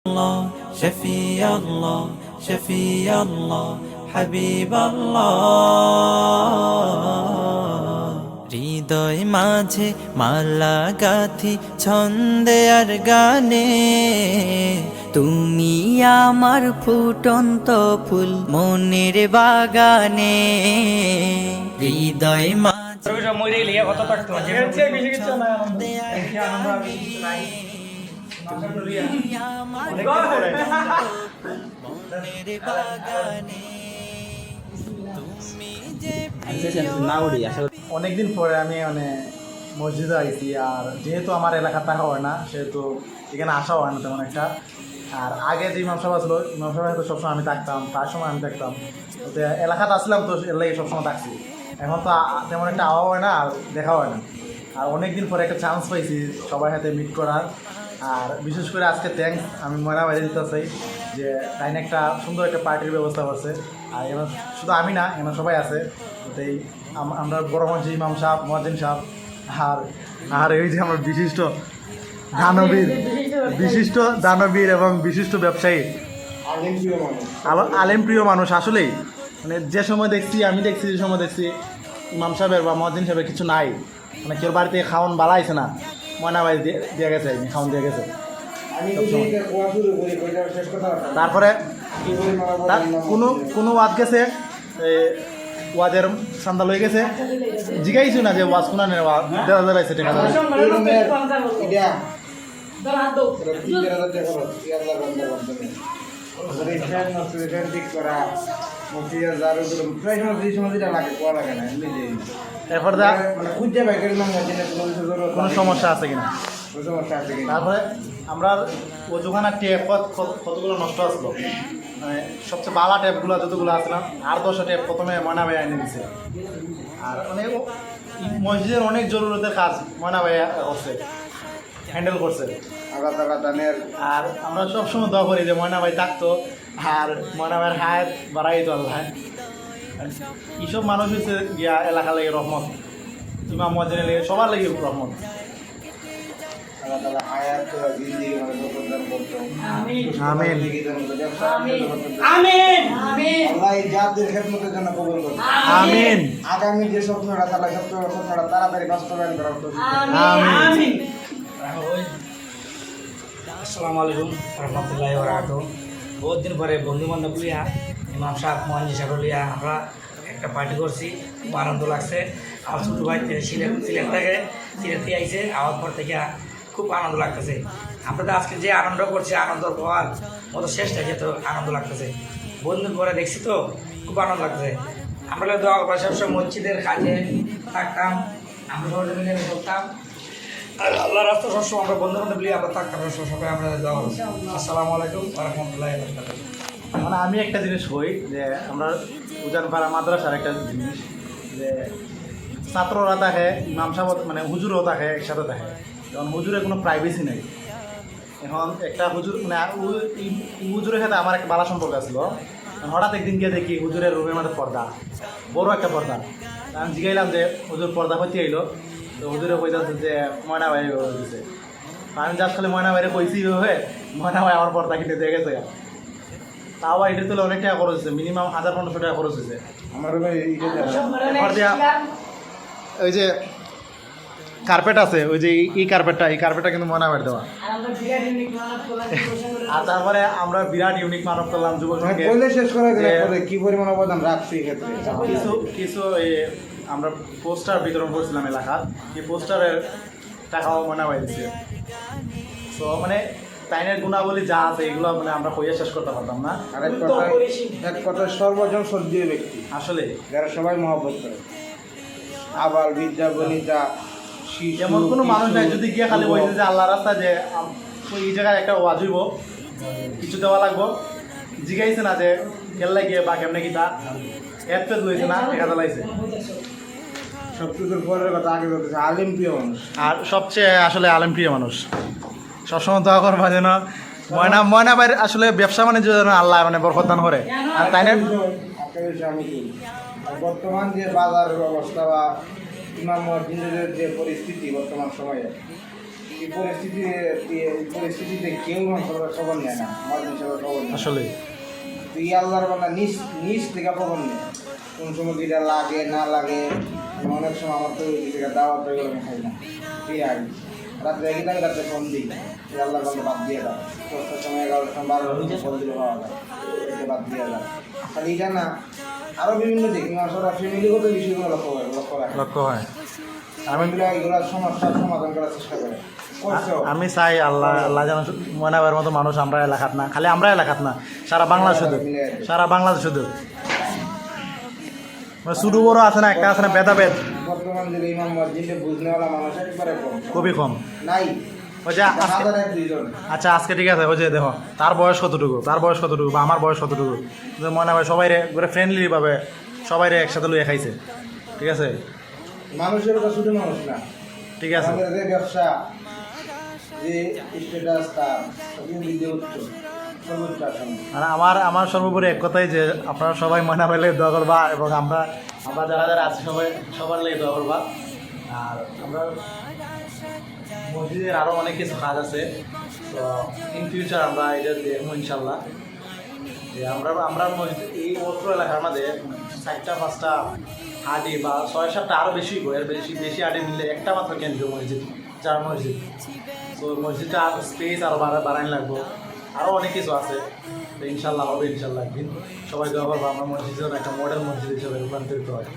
الله شفيع الله شفيع الله حبيب الله হৃদয় মাঝে মালা গাথি ছন্দে আর গানে তুমি আমার ফুটন্ত ফুল মনের বাগানে হৃদয় মাঝে অনেকদিন পরে আমি মানে মসজিদে আইছি, আর যেহেতু আমার এলাকা থাকা হয় না সেহেতু এখানে আসা হয় না তেমন একটা। আর আগে যে ইমাম সাহেব আসলো, ইমাম সাহেব হয়তো সবসময় আমি থাকতাম, তার সময় আমি থাকতাম, তো এলাকাতে আসলাম, তো এর লাগে সবসময় থাকছি। এখন তো তেমন একটা আওয়া হয় না আর দেখা হয় না। আর অনেকদিন পরে একটা চান্স পাইছি সবার সাথে মিট করার। আর বিশেষ করে আজকে থ্যাঙ্কস আমি ময়না বাইরে দিতে চাই যে তাইনে একটা সুন্দর একটা পার্টির ব্যবস্থা করছে। আর এবার শুধু আমি না, এবার সবাই আছে। এই আমরা বড় মঞ্চ ইমাম সাহেব, মহাজিন সাহেব, আর আর এই যে আমার বিশিষ্ট দানবীর এবং বিশিষ্ট ব্যবসায়ী, আলেম প্রিয় মানুষ। আসলেই মানে যে সময় দেখছি, আমি দেখছি যে সময় দেখছি ইমাম সাহেবের বা মহাজিন সাহেবের কিছু নাই, মানে কেউ বাড়িতে খাওয়ান বাড়াইছে না, ময়না বাড়ি দিয়ে গেছে, খাওয়ান দিয়ে গেছে। তারপরে কোনো ওয়াজ গেছে, ওয়াজের সান্দা লয়ে গেছে, জিগাইছো না যে ওয়াজ কোনা নেই, দেওয়া দেওয়াইছে টাকা এরপর কোনো সমস্যা আছে কিনা। তারপরে আমরা ওজুখানার টেপ কতগুলো নষ্ট আসলো, মানে সবচেয়ে বালা ট্যাপগুলো যতগুলো আসলাম, আর 10টা ট্যাপ প্রথমে ময়না ভাই এনে দিছে। আর অনেক মসজিদের অনেক জরুরতের কাজ ময়না ভাই করছে, হ্যান্ডেল করছে। আর আমরা সবসময় দোয়া করি যে ময়না ভাই থাকতো, আর ময়না ভাইয়ের হায়াত বাড়াই তো আল্লাহ। এইসব মানুষ হচ্ছে গিয়া এলাকা লাগে রহমত, ইমাম মসজিদের লেগে সবার লাগে রহমত। আমিন আমিন। আগামী যে স্বপ্নটা স্বপ্নটা তাড়াতাড়ি বাস্তবায়ন করা হতো। আসসালামু আলাইকুম রহমতুল্লাহি ওয়া বারাকাতুহু। বহুত দিন পরে বন্ধু বান্ধব লিয়া, ইমাম সাহেব, মহাজি সাহেব লিয়া আমরা একটা পার্টি করছি, খুব আনন্দ লাগছে। আমার ছোটো ভাই সিলেট থেকে আইসে, আওয়ার পর থেকে খুব আনন্দ লাগতেছে। আমরা তো আজকে যে আনন্দ করছি, আনন্দ হওয়ার মতো শেষটা যেত আনন্দ লাগতেছে। বন্ধুর পরে দেখছি তো খুব আনন্দ লাগতেছে। আমরা দোয়া করবো সবসময় মসজিদের কাজে থাকতাম, আমরা সবাই মিলে করতাম। আর আল্লাহ রাস্তা সবসময় আমরা বন্ধু বান্ধব লিয়ে আমরা থাকতাম, সবাই আমরা দোয়া করবো। আসসালামু আলাইকুম ওয়া রাহমাতুল্লাহি ওয়া বারাকাতুহু। মানে আমি একটা জিনিস কই যে আমরা উজানপাড়া মাদ্রাসার একটা জিনিস যে ছাত্ররা থাকে, ইমাম সাহেব মানে হুজুরও থাকে, একসাথে থাকে। কারণ হুজুরের কোনো প্রাইভেসি নেই। এখন একটা হুজুর মানে হুজুরের সাথে আমার একটা ভালো সম্পর্ক আসলো। হঠাৎ একদিন গিয়ে দেখি হুজুরের রুমের মধ্যে পর্দা, বড় একটা পর্দা। আমি জিগাইলাম যে হুজুর পর্দা হতে এলো, তো হুজুরে কইতাছে যে ময়না ভাই দিছে। আমি যার খালি ময়না বাইরে কইছি হয়ে ময়না ভাই আমার পর্দা কিনে দিয়ে গেছে। তাও এটার তুলে অনেক টাকা খরচ হয়েছে, মিনিমাম 1500 টাকা খরচ হয়েছে আমার। ওই যে কার্পেট আছে, ওই যে এই কার্পেটটা কিন্তু ময়না বাইরে দেওয়া। আর তারপরে আমরা বিরাট ইউনিক মানব করলাম যুবক শেষ করে কি পরিমাণ অবদান রাখছি কিছু আমরা পোস্টার বিতরণ করছিলাম এলাকার, এই পোস্টারের টাকাও ময়না বাইরে দিচ্ছে। তো মানে তাইনের গুণাবলী যা আছে এগুলো মানে আমরা কইয়া শেষ করতে পারতাম না। আর এক কথা সর্বজন শ্রদ্ধেয় ব্যক্তি, আসলে যারা সবাই মহব্বত করে। আবার বিদ্যা বনিতা এমন কোনো মানুষ নাই যদি গিয়ে খালি বলছে যে আল্লাহ রাস্তা যে এই জায়গায় একটা ওয়াজ হইব, কিছু দেওয়া লাগবো, জিগাইছে না যে খেললে গিয়ে বা কেমনে কি তা এত লইছে না, দেখা চালাইছে। সবকিছুর পরের কথা আগে বলতেছে আলিম প্রিয় মানুষ। আর সবচেয়ে আসলে আলেম প্রিয় মানুষ। সবসময় দোয়া করবা যেন ময়না বাইরে আসলে ব্যবসা বাণিজ্য যেন আল্লাহ মানে বরকদান করে। আর তাই না বর্তমান যে বাজারের অবস্থা বা ইমাম মসজিদের যে পরিস্থিতি বর্তমান সময়ে, এই পরিস্থিতিতে কেউ খবর নেয় না, আমার হিসাবে খবর নেয়। আসলে তুই আল্লাহর বান্দা নিজ থেকে খবর নেয়, কোন সময় যেটা লাগে না লাগে। অনেক সময় আমার তো ওই জায়গায় দাওয়াত হয়ে গেলে আমি খাই না, ঠিক আছে রাত্রে একই থাকে, রাত্রে ফোন দিই, তুই আল্লাহর বান্দা বাদ দিয়ে দাও। 10টার সময় 11টার সময় 12টার ফোন দিলে পাওয়া যায়, এটা বাদ দিয়ে দাও। খালি এটা না, আরও বিভিন্ন দিক আসলে ফ্যামিলিগত বিষয়গুলো লক্ষ্য রাখে। লক্ষ্য হয়। আমি এগুলো সমস্যার সমাধান করার চেষ্টা করে করছেও। আমি চাই আল্লাহ আল্লাহ যেন মনে হওয়ার মতো মানুষ আমরা এলাকাত না, খালি আমরা এলাকাত না, সারা বাংলা শুধু, সারা বাংলাদেশ শুধু। মানে শুধু বড় আছে না, একটা আছে না ভেদাভেদ, বর্তমান যুগে ইমাম মসজিদে বুঝনেওয়ালা মানুষ একবারে কম, খুবই কম। নাই। ওই যে আজকে, হাজার এক দুইজন। আচ্ছা আজকে ঠিক আছে, ওই যে দেখো তার বয়স কতটুকু, তার বয়স কতটুকু, বা আমার বয়স কতটুকু, যে মনে হয় সবাই রে করে ফ্রেন্ডলিভাবে সবাই রে একসাথে লইয়ে খাইছে, ঠিক আছে, মানুষের তো শুধু মানুষ না, ঠিক আছে। আমাদের যে ব্যবসা, যে স্ট্যাটাস, তার দিকে উচ্চ সর্বোচ্চ আসনে। আর আমার সর্বোপরি এক কথাই যে আপনারা সবাই মনে পেলে দোয়া করবা, এবং আমরা যারা যারা আছি সবার লেগে দোয়া করবা। আর আমরা মসজিদের আরও অনেক কিছু কাজ আছে, তো ইন ফিউচার আমরা এটা দেখবো ইনশাল্লাহ। যে আমরা মসজিদ এই অত্র এলাকার আমাদের 4টা-5টা হাডি বা 6-7টা আরও বেশি এর বেশি হাডি মিললে একটা মাত্র কেন্দ্রীয় মসজিদ, যার মসজিদ। তো মসজিদটা স্পেস আরও বাড়ানো লাগবো, আরও অনেক কিছু আছে। তো ইনশাল্লাহ হবে, ইনশাল্লাহ একদিন সবাই দোয়া করবো আমরা মসজিদ যেন একটা মডেল মসজিদ হিসেবে রূপান্তরিত হয়।